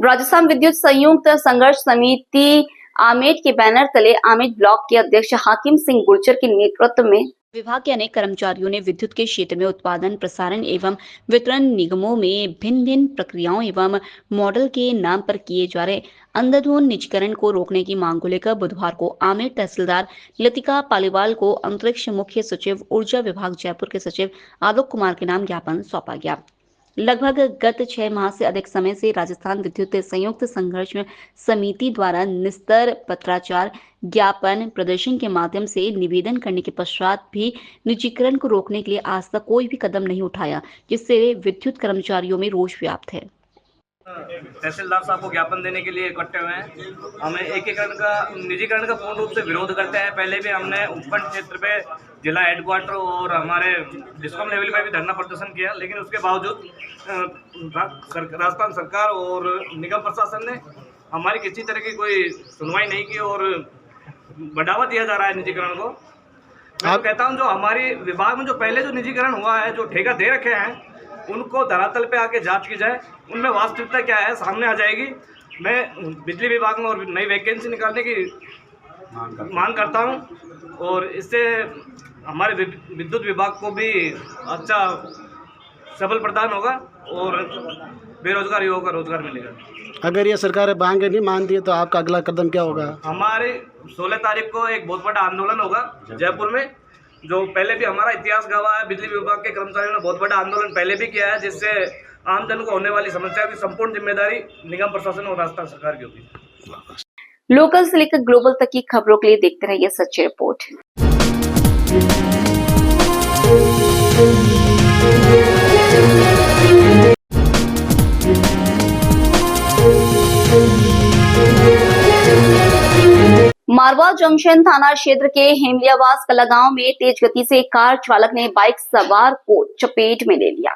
राजस्थान विद्युत संयुक्त संघर्ष समिति आमेट के बैनर तले आमेट ब्लॉक के अध्यक्ष हाकिम सिंह गुर्जर के नेतृत्व में विभाग के अनेक कर्मचारियों ने विद्युत के क्षेत्र में उत्पादन, प्रसारण एवं वितरण निगमों में भिन्न भिन्न प्रक्रियाओं एवं मॉडल के नाम पर किए जा रहे अंधाधुंध निजीकरण को रोकने की मांग को लेकर बुधवार को आमेट तहसीलदार लतिका पालीवाल को अंतरिक्ष मुख्य सचिव ऊर्जा विभाग जयपुर के सचिव आलोक कुमार के नाम ज्ञापन सौंपा गया। लगभग गत 6 माह से अधिक समय से राजस्थान विद्युत संयुक्त संघर्ष समिति द्वारा निस्तर पत्राचार, ज्ञापन, प्रदर्शन के माध्यम से निवेदन करने के पश्चात भी निजीकरण को रोकने के लिए आज तक कोई भी कदम नहीं उठाया, जिससे विद्युत कर्मचारियों में रोष व्याप्त है। तहसीलदार साहब को ज्ञापन देने के लिए इकट्ठे हुए हैं। हमें एकीकरण का, निजीकरण का पूर्ण रूप से विरोध करते हैं। पहले भी हमने उपखंड क्षेत्र पे जिला हेडक्वार्टर और हमारे डिस्कॉम लेवल पे भी धरना प्रदर्शन किया, लेकिन उसके बावजूद राजस्थान सरकार और निगम प्रशासन ने हमारी किसी तरह की कोई सुनवाई नहीं की और बढ़ावा दिया जा रहा है निजीकरण को। मैं तो कहता हूँ जो हमारी विभाग में जो पहले जो निजीकरण हुआ है, जो ठेका दे रखे हैं, उनको धरातल पे आके जांच की जाए, उनमें वास्तविकता क्या है सामने आ जाएगी। मैं बिजली विभाग में और नई वैकेंसी निकालने की मांग करता हूं और इससे हमारे विद्युत विभाग को भी अच्छा सबल प्रदान होगा और बेरोजगार युवाओं का रोजगार मिलेगा। अगर ये सरकार मांगे नहीं मानती है तो आपका अगला कदम क्या होगा? हमारे 16 तारीख को एक बहुत बड़ा आंदोलन होगा जयपुर में, जो पहले भी हमारा इतिहास गवाह है। बिजली विभाग के कर्मचारियों ने बहुत बड़ा आंदोलन पहले भी किया है, जिससे आमजन को होने वाली समस्या की संपूर्ण जिम्मेदारी निगम प्रशासन और राजस्थान सरकार की होगी। लोकल से लेकर ग्लोबल तक की खबरों के लिए देखते रहिए सच्ची रिपोर्ट। मारवा जंक्शन थाना क्षेत्र के हेमलियावास कला गांव में तेज गति से कार चालक ने बाइक सवार को चपेट में ले लिया।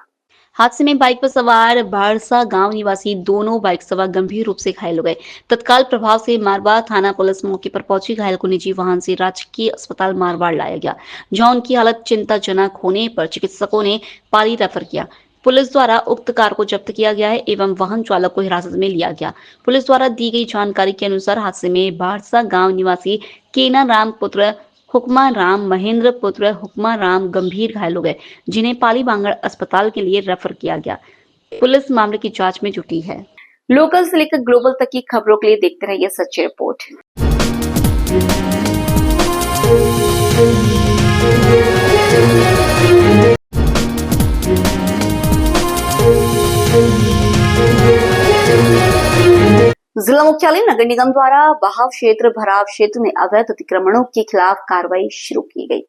हादसे में बाइक पर सवार बारसा गांव निवासी दोनों बाइक सवार गंभीर रूप से घायल हो गए। तत्काल प्रभाव से मारवा थाना पुलिस मौके पर पहुंची। घायल को निजी वाहन से राजकीय अस्पताल मारवाड़ लाया गया, जहां उनकी हालत चिंताजनक होने पर चिकित्सकों ने पाली रेफर किया। पुलिस द्वारा उक्त कार को जब्त किया गया है एवं वाहन चालक को हिरासत में लिया गया। पुलिस द्वारा दी गई जानकारी के अनुसार हादसे में बारसा गांव निवासी केना राम पुत्र हुक्मा राम, महेंद्र पुत्र हुक्मा राम गंभीर घायल हो गए, जिन्हें पाली बांगड़ अस्पताल के लिए रेफर किया गया। पुलिस मामले की जांच में जुटी है। लोकल से लेकर ग्लोबल तक की खबरों के लिए देखते रहिए सच्ची रिपोर्ट। जिला मुख्यालय नगर निगम द्वारा बहाव क्षेत्र भराव क्षेत्र में अवैध अतिक्रमणों के खिलाफ कार्रवाई शुरू की गई।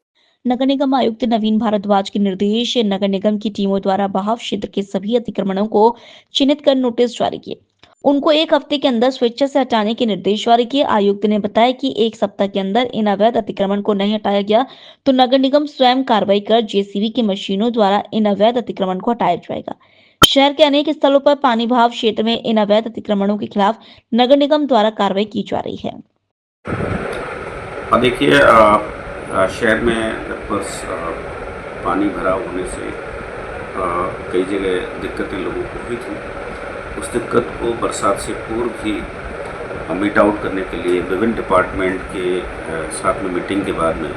नगर निगम आयुक्त नवीन भारद्वाज के निर्देश नगर निगम की टीमों द्वारा बहाव क्षेत्र के सभी अतिक्रमणों को चिन्हित कर नोटिस जारी किए। उनको 1 हफ्ते के अंदर स्वेच्छा से हटाने के निर्देश जारी किए। आयुक्त ने बताया कि 1 सप्ताह के अंदर इन अवैध अतिक्रमण को नहीं हटाया गया तो नगर निगम स्वयं कार्रवाई कर जेसीबी की मशीनों द्वारा इन अवैध अतिक्रमण को हटाया जाएगा। शहर के अनेक स्थलों पर पानी बहाव क्षेत्र में इन अवैध अतिक्रमणों के खिलाफ नगर निगम द्वारा कार्रवाई की जा रही है। देखिए, शहर में पानी भरा होने से कई जगह दिक्कतें लोगों को हुई थी। उस दिक्कत को बरसात से पूर्व ही मीट आउट करने के लिए विभिन्न डिपार्टमेंट के साथ में मीटिंग के बाद में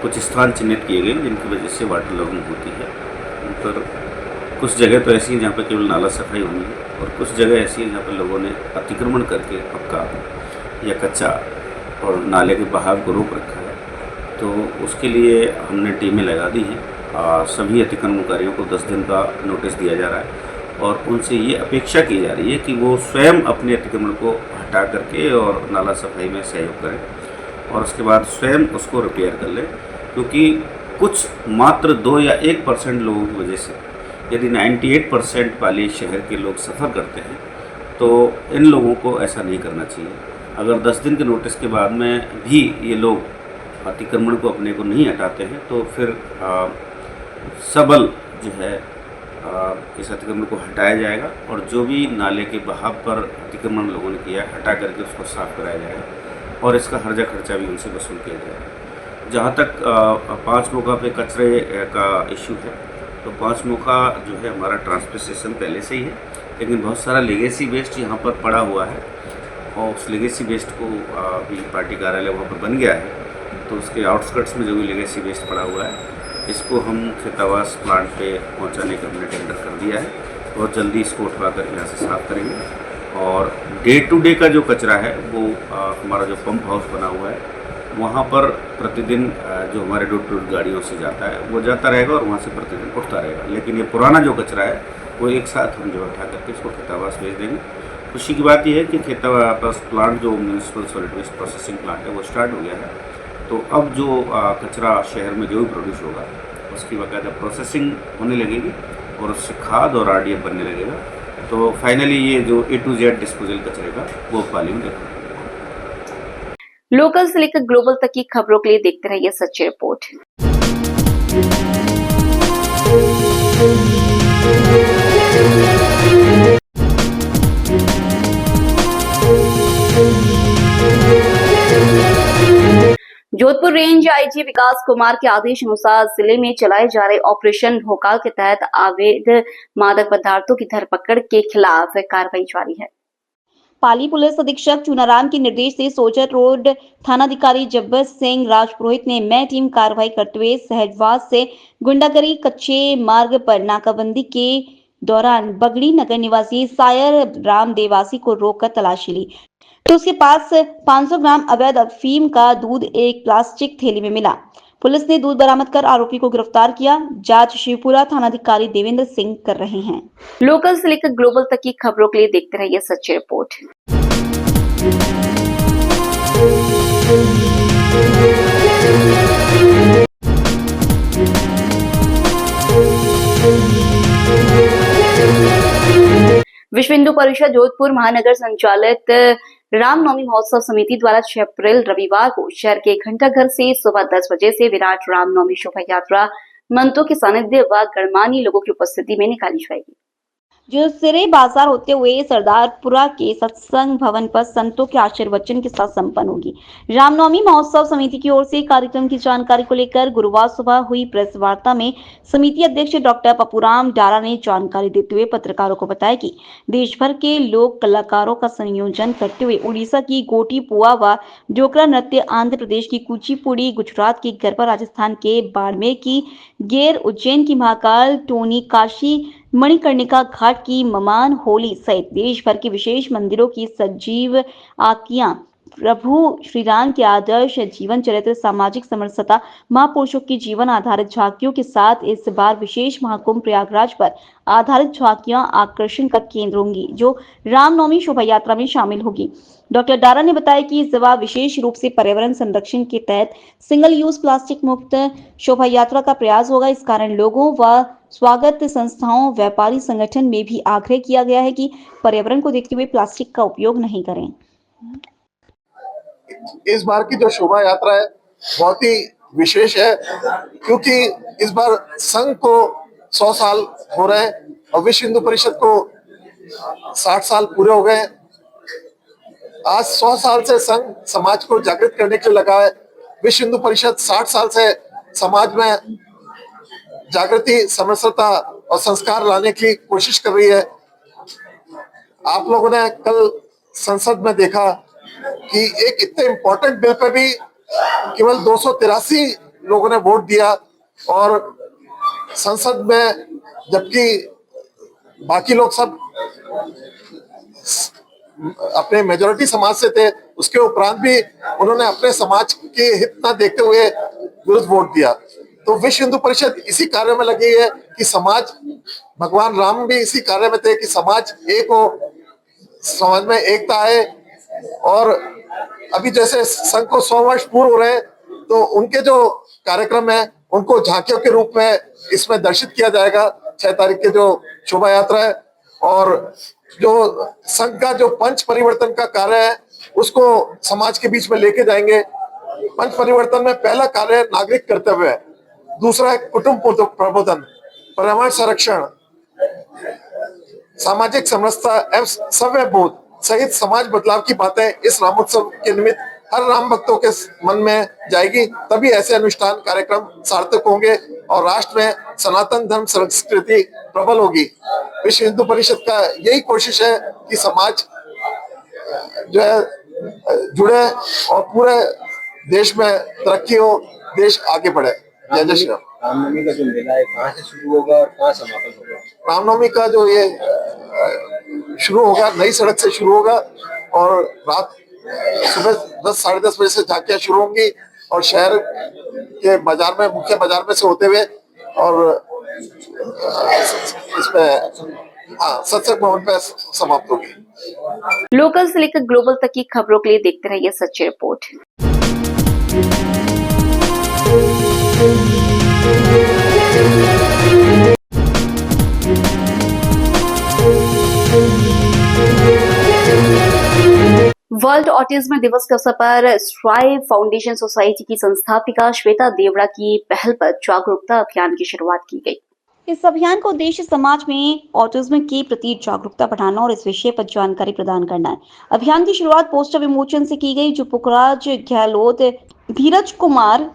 कुछ स्थान चिन्हित किए गए जिनकी वजह से वाटर लॉगिंग होती है। उन पर कुछ जगह तो ऐसी हैं जहाँ पर केवल नाला सफाई होनी है और कुछ जगह ऐसी हैं जहाँ पर लोगों ने अतिक्रमण करके पक्का या कच्चा और नाले के बहाव को रोक रखा है। तो उसके लिए हमने टीमें लगा दी हैं। सभी अतिक्रमणकारियों को 10 दिन का नोटिस दिया जा रहा है और उनसे ये अपेक्षा की जा रही है कि वो स्वयं अपने अतिक्रमण को हटा करके और नाला सफाई में सहयोग करें और उसके बाद स्वयं उसको रिपेयर कर लें, क्योंकि कुछ मात्र 2 या 1% लोगों की वजह से यदि 98% वाले शहर के लोग सफ़र करते हैं तो इन लोगों को ऐसा नहीं करना चाहिए। अगर 10 दिन के नोटिस के बाद में भी ये लोग अतिक्रमण को अपने को नहीं हटाते हैं तो फिर सबल जो है इस अतिक्रमण को हटाया जाएगा और जो भी नाले के बहाव पर अतिक्रमण लोगों ने किया हटा करके उसको साफ कराया जाएगा और इसका हर्जा खर्चा भी उनसे वसूल किया जाएगा। जहाँ तक 5 मौका पे कचरे का इशू है तो 5 मौका जो है हमारा ट्रांसपोर्ट स्टेशन पहले से ही है। लेकिन बहुत सारा लेगेसी वेस्ट यहाँ पर पड़ा हुआ है और उस लेगेसी वेस्ट को अभी पार्टी कार्यालय वहाँ पर बन गया है, तो उसके आउटस्कर्ट्स में जो भी लेगेसी वेस्ट पड़ा हुआ है इसको हम खेतावास प्लांट पे पहुँचाने का हमने टेंडर कर दिया है। बहुत जल्दी इसको उठवा कर यहाँ से साफ करेंगे और डे टू डे का जो कचरा है वो हमारा जो पंप हाउस बना हुआ है वहाँ पर प्रतिदिन जो हमारे डोर टू डोर गाड़ियों से जाता है वो जाता रहेगा और वहाँ से प्रतिदिन उठता रहेगा। लेकिन ये पुराना जो कचरा है वो एक साथ हम जो उठा करके इसको खेतावास भेज देंगे। खुशी की बात यह है कि खेतावास प्लांट जो municipal solid waste processing plant है वो स्टार्ट हो गया है, तो अब जो कचरा शहर में जो भी प्रोड्यूस होगा उसकी बाकायदा प्रोसेसिंग होने लगेगी और उससे खाद और RDF बनने लगेगा। तो फाइनली ये जो A to Z डिस्पोजल कचरे का वो पाली में देखा। लोकल से लेकर ग्लोबल तक की खबरों के लिए देखते रहिए सच्ची रिपोर्ट। जोधपुर रेंज IG विकास कुमार के आदेश अनुसार जिले में चलाए जा रहे ऑपरेशन भोकाल के तहत अवैध मादक पदार्थों की धरपकड़ के खिलाफ कार्रवाई जारी है। पाली पुलिस अधीक्षक चुनाराम के निर्देश से सोजर रोड थानाधिकारी जब्बर सिंह राजपुरोहित ने मैं टीम कार्रवाई करते हुए सहजवास से गुंडागरी कच्चे मार्ग पर नाकाबंदी के दौरान बगड़ी नगर निवासी सायर राम देवासी को रोककर तलाशी ली, तो उसके पास 500 ग्राम अवैध अफीम का दूध एक प्लास्टिक थैली में मिला। पुलिस ने दूध बरामद कर आरोपी को गिरफ्तार किया। जांच शिवपुरा थानाधिकारी देवेंद्र सिंह कर रहे हैं। लोकल से लेकर ग्लोबल तक की खबरों के लिए देखते रहिए सच्ची रिपोर्ट। विश्व हिंदू परिषद जोधपुर महानगर संचालित रामनवमी महोत्सव समिति द्वारा 6 अप्रैल रविवार को शहर के घंटाघर से सुबह 10 बजे से विराट रामनवमी शोभा यात्रा महंतों के सानिध्य व गणमान्य लोगों की उपस्थिति में निकाली जाएगी, जो सिरे बाजार होते हुए सरदारपुरा के सत्संग भवन पर संतों के आशीर्वचन के साथ संपन्न होगी। रामनवमी महोत्सव समिति की ओर से कार्यक्रम की जानकारी को लेकर गुरुवार सुबह हुई प्रेस वार्ता में समिति अध्यक्ष डॉक्टर पप्पूराम डारा ने जानकारी देते हुए पत्रकारों को बताया कि देश भर के लोक कलाकारों का संयोजन करते हुए उड़ीसा की गोटी पुआ व डोकरा नृत्य, आंध्र प्रदेश की कुचिपुड़ी, गुजरात की गरबा, राजस्थान के बाड़मेर की गेर, उज्जैन की महाकाल टोनी, काशी मणिकर्णिका घाट की ममान होली सहित देश भर के विशेष मंदिरों की सजीव आकियां, प्रभु श्री राम के आदर्श जीवन चरित्र, सामाजिक समरसता, महापुरुषों की जीवन आधारित झांकियों के साथ इस बार विशेष महाकुंभ प्रयागराज पर आधारित झांकियां आकर्षण का केंद्र होंगी, जो रामनवमी शोभा यात्रा में शामिल होगी। डॉक्टर डारा ने बताया कि इस बार विशेष रूप से पर्यावरण संरक्षण के तहत सिंगल यूज प्लास्टिक मुक्त शोभा यात्रा का प्रयास होगा। इस कारण लोगों व स्वागत संस्थाओं, व्यापारी संगठन में भी आग्रह किया गया है कि पर्यावरण को देखते हुए प्लास्टिक का उपयोग नहीं करें। इस बार की जो शोभा यात्रा है बहुत ही विशेष है, क्योंकि इस बार संघ को 100 साल हो रहे हैं और विश्व हिंदू परिषद को 60 साल पूरे हो गए। आज 100 साल से संघ समाज को जागृत करने के लिए लगा है। विश्व हिंदू परिषद 60 साल से समाज में जागृति, समरसता और संस्कार लाने की कोशिश कर रही है। आप लोगों ने कल संसद में देखा कि एक इतने इम्पोर्टेंट बिल पे भी केवल 283 लोगों ने वोट दिया और संसद में, जबकि बाकी लोग सब अपने मेजॉरिटी समाज से थे, उसके उपरांत भी उन्होंने अपने समाज के हित न देखते हुए विरुद्ध वोट दिया। तो विश्व हिंदू परिषद इसी कार्य में लगी है कि समाज, भगवान राम भी इसी कार्य में थे कि समाज एक हो, समाज में एकता आए। और अभी जैसे संघ को 100 वर्ष पूर्ण हो रहे हैं, तो उनके जो कार्यक्रम है उनको झांकियों के रूप में इसमें दर्शित किया जाएगा। 6 तारीख के जो शोभा यात्रा है और जो संघ का जो पंच परिवर्तन का कार्य है उसको समाज के बीच में लेके जाएंगे। पंच परिवर्तन में पहला कार्य नागरिक कर्तव्य है, दूसरा है कुटुंब प्रबोधन, पर्यावरण संरक्षण, सामाजिक समरसता एवं सभ्य बोध सहित समाज बदलाव की बातें इस रामोत्सव के निमित्त हर राम भक्तों के मन में जाएगी। तभी ऐसे अनुष्ठान कार्यक्रम सार्थक होंगे और राष्ट्र में सनातन धर्म संस्कृति प्रबल होगी। विश्व हिंदू परिषद का यही कोशिश है कि समाज जो है जुड़े और पूरे देश में तरक्की हो, देश आगे बढ़े। जय जय श्री राम। रामनवमी का जो मेला है कहाँ से शुरू होगा और कहाँ समापन होगा? रामनवमी का जो ये शुरू होगा, नई सड़क से शुरू होगा और रात सुबह 10 साढ़े 10 बजे से झांकियां शुरू होंगी और शहर के बाजार में, मुख्य बाजार में से होते हुए और इसमें सत्संग भवन पे समाप्त होगी। लोकल से लेकर ग्लोबल तक की खबरों के लिए देखते रहिए सच्ची रिपोर्ट। वर्ल्ड ऑटिज्म दिवस के अवसर पर स्ट्राइव फाउंडेशन सोसाइटी की संस्थापिका श्वेता देवड़ा की पहल पर जागरूकता अभियान की शुरुआत की गई। इस अभियान का उद्देश्य समाज में ऑटिज्म के प्रति जागरूकता बढ़ाना और इस विषय पर जानकारी प्रदान करना है। अभियान की शुरुआत पोस्टर विमोचन से की गई, जो पुखराज गहलोत, धीरज कुमार,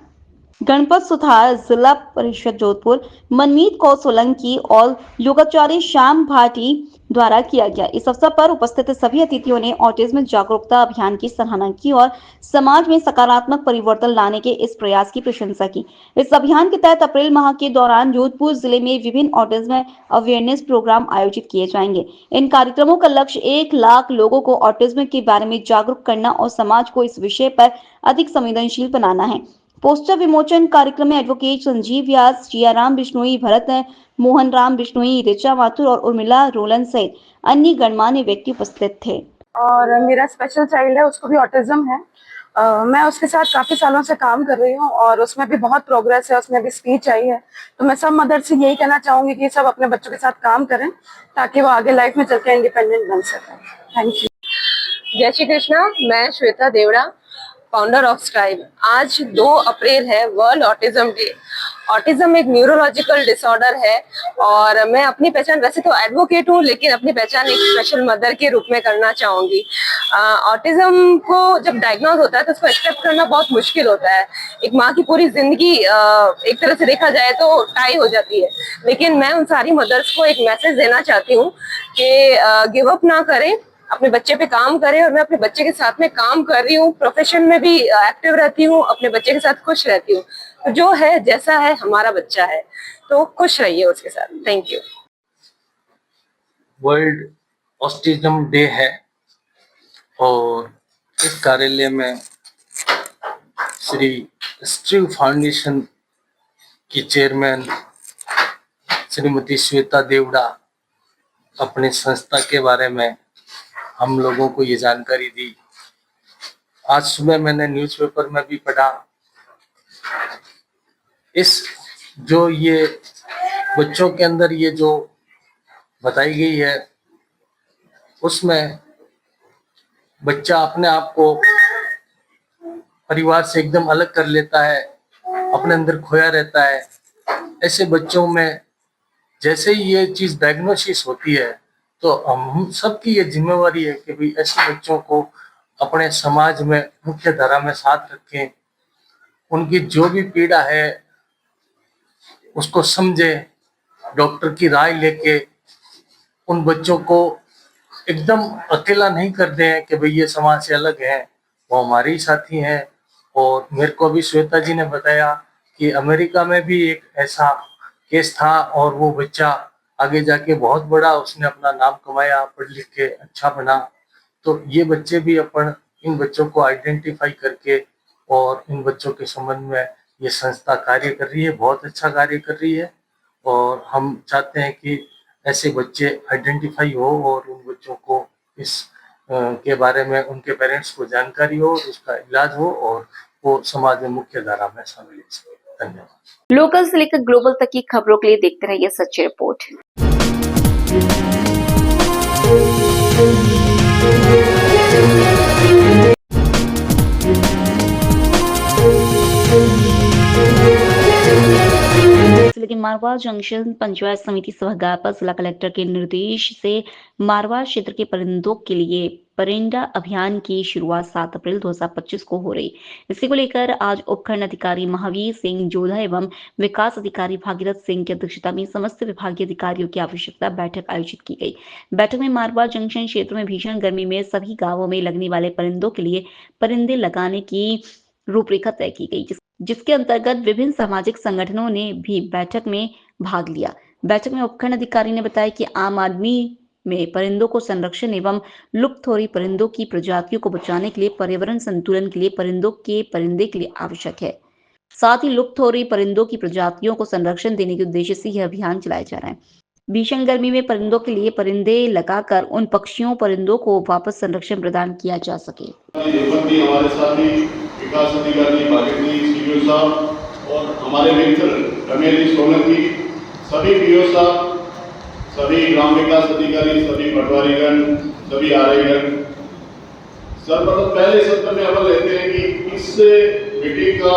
गणपत सुथार, जिला परिषद जोधपुर, मनमीत कौर सोलंकी और योगाचार्य श्याम भाटी द्वारा किया गया। इस अवसर पर उपस्थित सभी अतिथियों ने ऑटिज्म जागरूकता अभियान की सराहना की और समाज में सकारात्मक परिवर्तन लाने के इस प्रयास की प्रशंसा की। इस अभियान के तहत अप्रैल माह के दौरान जोधपुर जिले में विभिन्न ऑटिज्म अवेयरनेस प्रोग्राम आयोजित किए जाएंगे। इन कार्यक्रमों का लक्ष्य 1 लाख लोगों को ऑटिज्म के बारे में जागरूक करना और समाज को इस विषय पर अधिक संवेदनशील बनाना है। पोस्टर विमोचन कार्यक्रम में एडवोकेट संजीव व्यास, जियाराम बिश्नोई, भरत मोहन राम बिश्नोई, ऋचा माथुर और उर्मिला रोलन सहित अन्य गणमान्य व्यक्ति उपस्थित थे। और मेरा स्पेशल चाइल्ड है, उसको भी ऑटिज्म है। मैं उसके साथ काफी सालों से काम कर रही हूँ और उसमें भी बहुत प्रोग्रेस है, उसमें भी स्पीच आई है। तो मैं सब मदर से यही कहना चाहूंगी कि सब अपने बच्चों के साथ काम करें ताकि वो आगे लाइफ में चलकर इंडिपेंडेंट बन सकें। Thank you. जय श्री कृष्णा। मैं Shweta Devda, founder of Strive. आज 2 अप्रैल है वर्ल्ड ऑटिज्म डे। ऑटिज्म एक न्यूरोलॉजिकल डिसऑर्डर है और मैं अपनी पहचान, वैसे तो एडवोकेट हूँ, लेकिन अपनी पहचान एक स्पेशल मदर के रूप में करना चाहूंगी। ऑटिज्म को जब डायग्नोज होता है तो उसको एक्सेप्ट करना बहुत मुश्किल होता है। एक माँ की पूरी जिंदगी एक तरह से देखा जाए तो टाई हो जाती है, लेकिन मैं उन सारी मदर्स को एक मैसेज देना चाहती हूँ कि गिव अप ना करें, अपने बच्चे पे काम करें। और मैं अपने बच्चे के साथ में काम कर रही हूँ, प्रोफेशन में भी एक्टिव रहती हूँ, अपने बच्चे के साथ खुश रहती हूँ। तो जो है जैसा है हमारा बच्चा है, तो खुश रहिए उसके साथ। Thank you. World autism day है और इस कार्यालय में श्री स्ट्राइव फाउंडेशन की चेयरमैन श्रीमती श्वेता देवड़ा अपने संस्था के बारे में हम लोगों को ये जानकारी दी। आज सुबह मैंने न्यूज़पेपर में भी पढ़ा, इस जो ये बच्चों के अंदर ये जो बताई गई है उसमें बच्चा अपने आप को परिवार से एकदम अलग कर लेता है, अपने अंदर खोया रहता है। ऐसे बच्चों में जैसे ही ये चीज डायग्नोसिस होती है तो हम सबकी ये जिम्मेवारी है कि भाई ऐसे बच्चों को अपने समाज में मुख्य धारा में साथ रखें, उनकी जो भी पीड़ा है उसको समझे, डॉक्टर की राय लेके उन बच्चों को एकदम अकेला नहीं कर दें कि भाई ये समाज से अलग है, वो हमारे ही साथी हैं। और मेरे को भी श्वेता जी ने बताया कि अमेरिका में भी एक ऐसा केस था और वो बच्चा आगे जाके बहुत बड़ा उसने अपना नाम कमाया, पढ़ लिख के अच्छा बना। तो ये बच्चे भी इन बच्चों को आइडेंटिफाई करके और इन बच्चों के संबंध में ये संस्था कार्य कर रही है, बहुत अच्छा कार्य कर रही है। और हम चाहते हैं कि ऐसे बच्चे आइडेंटिफाई हो और उन बच्चों को इस के बारे में उनके पेरेंट्स को जानकारी हो, उसका इलाज हो और वो समाज में मुख्य धारा में शामिल हो सके। धन्यवाद। लोकल से लेकर ग्लोबल तक की खबरों के लिए देखते रहिए सच्ची रिपोर्ट। जिले के मारवा जंक्शन पंचायत समिति सभागार पर जिला कलेक्टर के निर्देश से मारवा क्षेत्र के परिंदों के लिए परिंदा अभियान की शुरुआत 7 अप्रैल 2025 को हो रही। इसी को लेकर आज उपखंड अधिकारी महावीर सिंह जोधा एवं विकास अधिकारी भागीरथ सिंह की अध्यक्षता में समस्त विभागीय अधिकारियों की आवश्यकता बैठक आयोजित की गई। बैठक में मारवा जंक्शन क्षेत्र में भीषण गर्मी में सभी गांवों में लगने वाले परिंदों के लिए परिंदे लगाने की रूपरेखा तय की गई, जिसके अंतर्गत विभिन्न सामाजिक संगठनों ने भी बैठक में भाग लिया। बैठक में उपखंड अधिकारी ने बताया कि आम आदमी में परिंदों को संरक्षण एवं लुप्त हो रही परिंदों की प्रजातियों को बचाने के लिए पर्यावरण संतुलन के लिए परिंदे के लिए आवश्यक है। साथ ही लुप्त हो रही परिंदों की प्रजातियों को संरक्षण देने के उद्देश्य से यह अभियान चलाया जा रहा है। भीषण गर्मी में परिंदों के लिए परिंदे लगाकर उन पक्षियों परिंदों को वापस संरक्षण प्रदान किया जा सके। हमारे साथी विकास अधिकारी भागीरथ सीओ साहब और हमारे मित्र रमेश सोलंकी, सभी पीओ साहब, सभी ग्राम विकास अधिकारी, सभी पटवारीगण, सभी आरआईगण, सर्वप्रथम पहले सत्र में अवल लेते हैं कि इस मीटिंग का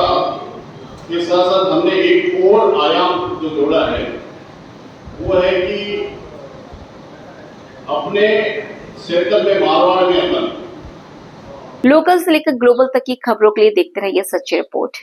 के साथ साथ हमने एक और आयाम जो जोड़ा है वो है कि अपने सर्कल में मारवाड़ में अपन लोकल से लेकर ग्लोबल तक की खबरों के लिए देखते रहिए सच्ची रिपोर्ट।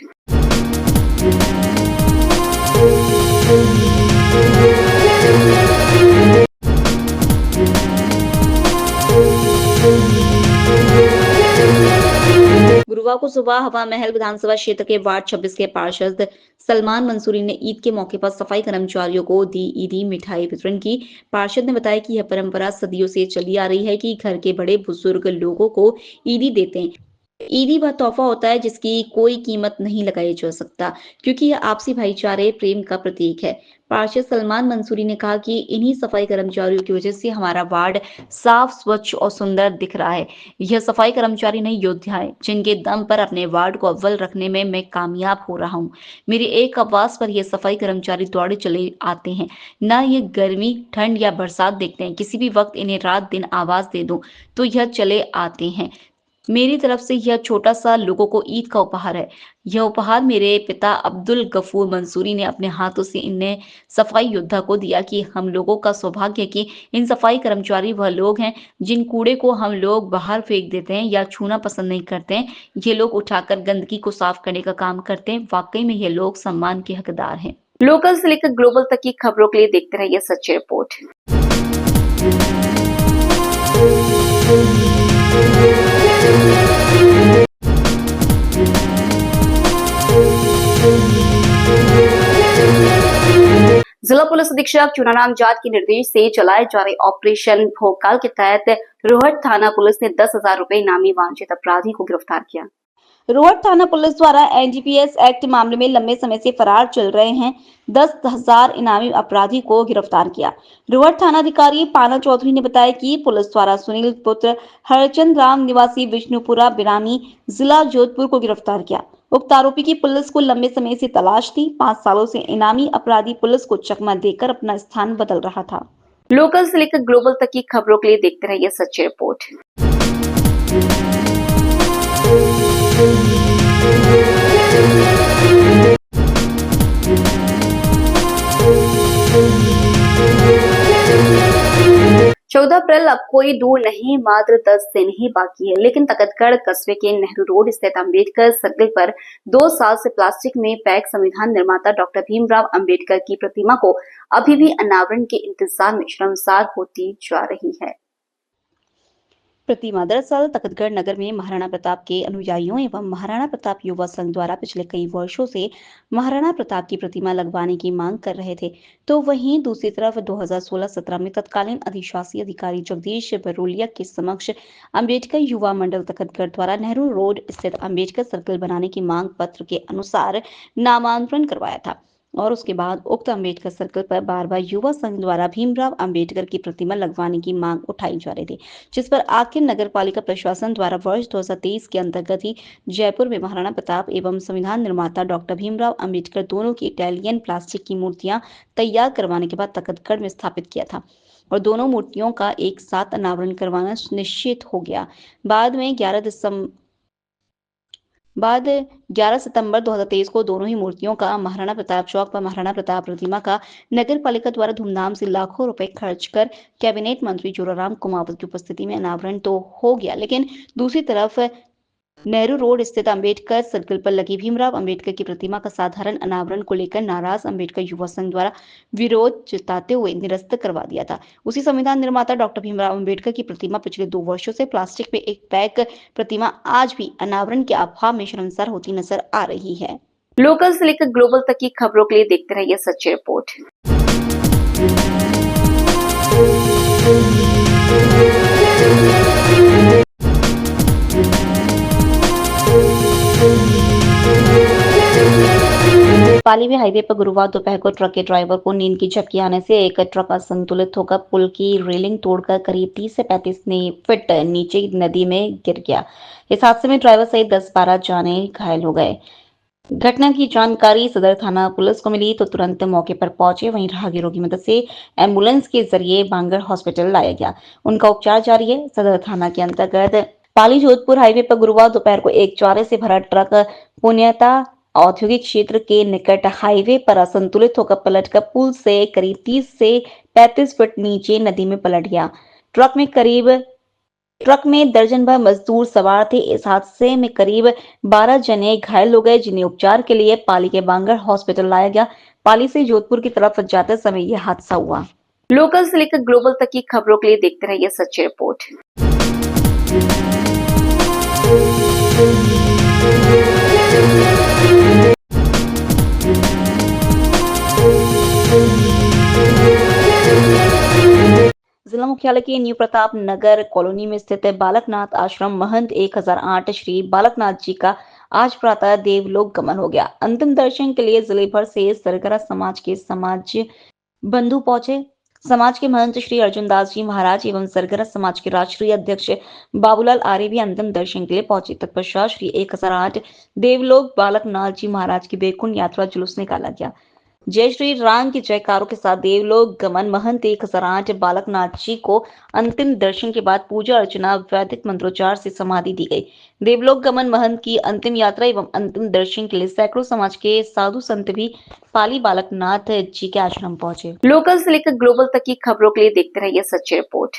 गुरुवार को सुबह हवा महल विधानसभा क्षेत्र के वार्ड 26 के पार्षद सलमान मंसूरी ने ईद के मौके पर सफाई कर्मचारियों को दी ईदी मिठाई वितरण की। पार्षद ने बताया कि यह परंपरा सदियों से चली आ रही है कि घर के बड़े बुजुर्ग लोगों को ईदी देते हैं। ईदी वह तोहफा होता है जिसकी कोई कीमत नहीं लगाई जा सकता, क्योंकि यह आपसी भाईचारे प्रेम का प्रतीक है। पार्षद सलमान मंसूरी ने कहा कि इन्हीं सफाई कर्मचारियों की वजह से हमारा वार्ड साफ, स्वच्छ और सुंदर दिख रहा है। यह सफाई कर्मचारी नहीं, योद्धा है, जिनके दम पर अपने वार्ड को अव्वल रखने में मैं कामयाब हो रहा हूँ। मेरे एक आवाज पर यह सफाई कर्मचारी दौड़े चले आते हैं। न ये गर्मी, ठंड या बरसात देखते हैं। किसी भी वक्त इन्हें रात दिन आवाज दे दूं तो यह चले आते हैं। मेरी तरफ से यह छोटा सा लोगों को ईद का उपहार है। यह उपहार मेरे पिता अब्दुल गफूर मंसूरी ने अपने हाथों से इन्हें सफाई योद्धा को दिया कि हम लोगों का सौभाग्य है कि इन सफाई कर्मचारी वह लोग हैं जिन कूड़े को हम लोग बाहर फेंक देते हैं या छूना पसंद नहीं करते हैं। ये लोग उठाकर गंदगी को साफ करने का काम करते हैं। वाकई में ये लोग सम्मान के हकदार हैं। लोकल से लेकर ग्लोबल तक की खबरों के लिए देखते रहिए सच्ची रिपोर्ट। जिला पुलिस अधीक्षक चुनाराम जाट के निर्देश से चलाए जा रहे ऑपरेशन भोकाल के तहत रोहट थाना पुलिस ने 10,000 रुपए इनामी वांछित अपराधी को गिरफ्तार किया। रोहट थाना पुलिस द्वारा एनडीपीएस एक्ट मामले में लंबे समय से फरार चल रहे हैं 10,000 इनामी अपराधी को गिरफ्तार किया। रोहट थाना अधिकारी पाना चौधरी ने बताया कि पुलिस द्वारा सुनील पुत्र हरचंद राम निवासी विष्णुपुरा बिरामी जिला जोधपुर को गिरफ्तार किया। उक्त आरोपी की पुलिस को लंबे समय से तलाश थी। 5 सालों से इनामी अपराधी पुलिस को चकमा देकर अपना स्थान बदल रहा था। लोकल से लेकर ग्लोबल तक की खबरों के लिए देखते रहिए सच्ची रिपोर्ट। चौदह अप्रैल अब कोई दूर नहीं, मात्र 10 दिन ही बाकी है, लेकिन तकतगढ़ कस्बे के नेहरू रोड स्थित अंबेडकर सर्किल पर 2 साल से प्लास्टिक में पैक संविधान निर्माता डॉक्टर भीमराव अंबेडकर की प्रतिमा को अभी भी अनावरण के इंतजार में शर्मसार होती जा रही है। प्रतिमा दरअसल तकतगढ़ नगर में महाराणा प्रताप के अनुयायियों एवं महाराणा प्रताप युवा संघ द्वारा पिछले कई वर्षों से महाराणा प्रताप की प्रतिमा लगवाने की मांग कर रहे थे। तो वहीं दूसरी तरफ 2016-17 में तत्कालीन अधिशासी अधिकारी जगदीश बरोलिया के समक्ष अंबेडकर युवा मंडल तकतगढ़ द्वारा नेहरू रोड स्थित अंबेडकर सर्किल बनाने की मांग पत्र के अनुसार नामांतरण करवाया था और उसके बाद उक्त अंबेडकर सर्कल पर बार बार युवा संघ द्वारा भीमराव अंबेडकर की प्रतिमा लगवाने की मांग उठाई जा रही थी, जिस पर आखिर नगर पालिका प्रशासन द्वारा वर्ष 2023 के अंतर्गत ही जयपुर में महाराणा प्रताप एवं संविधान निर्माता डॉक्टर भीमराव अंबेडकर दोनों की इटालियन प्लास्टिक की मूर्तियां तैयार करवाने के बाद तकतगढ़ में स्थापित किया था और दोनों मूर्तियों का एक साथ अनावरण करवाना निश्चित हो गया। बाद में 11 बाद 11 सितंबर 2023 को दोनों ही मूर्तियों का महाराणा प्रताप चौक पर महाराणा प्रताप प्रतिमा का नगर पालिका द्वारा धूमधाम से लाखों रुपए खर्च कर कैबिनेट मंत्री जोराराम कुमावत की उपस्थिति में अनावरण तो हो गया, लेकिन दूसरी तरफ नेहरू रोड स्थित अंबेडकर सर्किल पर लगी भीमराव अंबेडकर की प्रतिमा का साधारण अनावरण को लेकर नाराज अंबेडकर युवा संघ द्वारा विरोध जताते हुए निरस्त करवा दिया था। उसी संविधान निर्माता डॉक्टर भीमराव अंबेडकर की प्रतिमा पिछले 2 वर्षों से प्लास्टिक में एक पैक प्रतिमा आज भी अनावरण के अभाव में शर्मसार होती नजर आ रही है। लोकल से लेकर ग्लोबल तक की खबरों के लिए देखते रहिए सच्ची रिपोर्ट। पाली में हाईवे पर गुरुवार दोपहर को ट्रक के ड्राइवर को नींद की झपकी आने से एक ट्रक असंतुलित होकर पुल की रेलिंग तोड़कर करीब 30 से 35 फीट नीचे नदी में गिर गया। इस हादसे में ड्राइवर सहित 10-12 जाने घायल हो गए। घटना की जानकारी सदर थाना पुलिस को मिली तो तुरंत मौके पर पहुंचे, वहीं राहगीरों की मदद से एम्बुलेंस के जरिए बांगड़ हॉस्पिटल लाया गया। उनका उपचार जारी है। सदर थाना के अंतर्गत पाली जोधपुर हाईवे पर गुरुवार दोपहर को एक चारे से भरा ट्रक पुण्यता औद्योगिक क्षेत्र के निकट हाईवे पर असंतुलित होकर पलटकर पुल से करीब 30 से 35 फीट नीचे नदी में पलट गया। ट्रक में दर्जन भर मजदूर सवार थे। इस हादसे में करीब 12 जने घायल हो गए, जिन्हें उपचार के लिए पाली के बांगड़ हॉस्पिटल लाया गया। पाली से जोधपुर की तरफ जाते समय यह हादसा हुआ। लोकल से लेकर ग्लोबल तक की खबरों के लिए देखते रहिए सच्ची रिपोर्ट। जिला मुख्यालय के न्यू प्रताप नगर कॉलोनी में स्थित बालकनाथ आश्रम महंत 1008 श्री बालकनाथ जी का आज प्रातः देवलोक गमन हो गया। अंतिम दर्शन के लिए जिले भर से सरगरा समाज के बंधु पहुंचे। समाज के महंत श्री अर्जुन दास जी महाराज एवं सरगरा समाज के राष्ट्रीय अध्यक्ष बाबूलाल आर्य भी अंतिम दर्शन के लिए पहुंचे। तत्पश्चात श्री 1008 देवलोक बालकनाथ जी महाराज की बैकुंठ यात्रा जुलूस निकाला गया। जय श्री राम की जयकारों के साथ देवलोक गमन महंत 1008 बालकनाथ जी को अंतिम दर्शन के बाद पूजा अर्चना वैदिक मंत्रोच्चार से समाधि दी गई। देवलोक गमन महंत की अंतिम यात्रा एवं अंतिम दर्शन के लिए सैकड़ों समाज के साधु संत भी पाली बालकनाथ जी के आश्रम पहुंचे। लोकल से लेकर ग्लोबल तक की खबरों के लिए देखते रहिए सच्ची रिपोर्ट।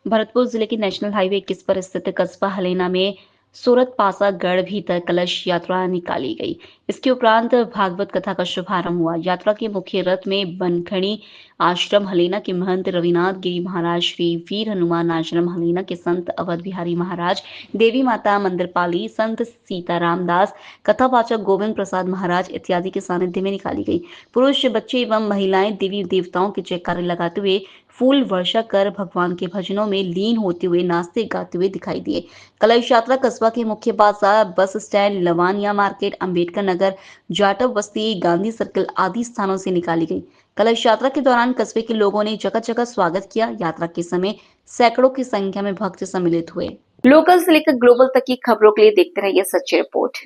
भरतपुर जिले के नेशनल हाईवे 21 पर स्थित कस्बा हलेना में सूरत पासा गढ़ भीतर कलश यात्रा निकाली गई। इसके उपरांत भागवत कथा का शुभारंभ हुआ। यात्रा के मुख्य रथ में बनखड़ी आश्रम हलेना के महंत रविनाथ गिरी महाराज, श्री वीर हनुमान आश्रम हलेना के संत अवध बिहारी महाराज, देवी माता मंदिर पाली, संत सीताराम दास, कथावाचक गोविंद प्रसाद महाराज इत्यादि के सानिध्य में निकाली गई। पुरुष, बच्चे एवं महिलाएं देवी देवताओं के जयकारे लगाते हुए फूल वर्षा कर भगवान के भजनों में लीन होते हुए नाचते गाते हुए दिखाई दिए। कलश यात्रा कस्बा के मुख्य बाजार, bus stand, Lavania market, Ambedkar Nagar, Jatav बस्ती, गांधी सर्किल आदि स्थानों से निकाली गई। कलश यात्रा के दौरान कस्बे के लोगों ने जगह जगह स्वागत किया। यात्रा के समय सैकड़ों की संख्या में भक्त सम्मिलित हुए। लोकल से लेकर ग्लोबल तक की खबरों के लिए देखते रहिए सच्ची रिपोर्ट।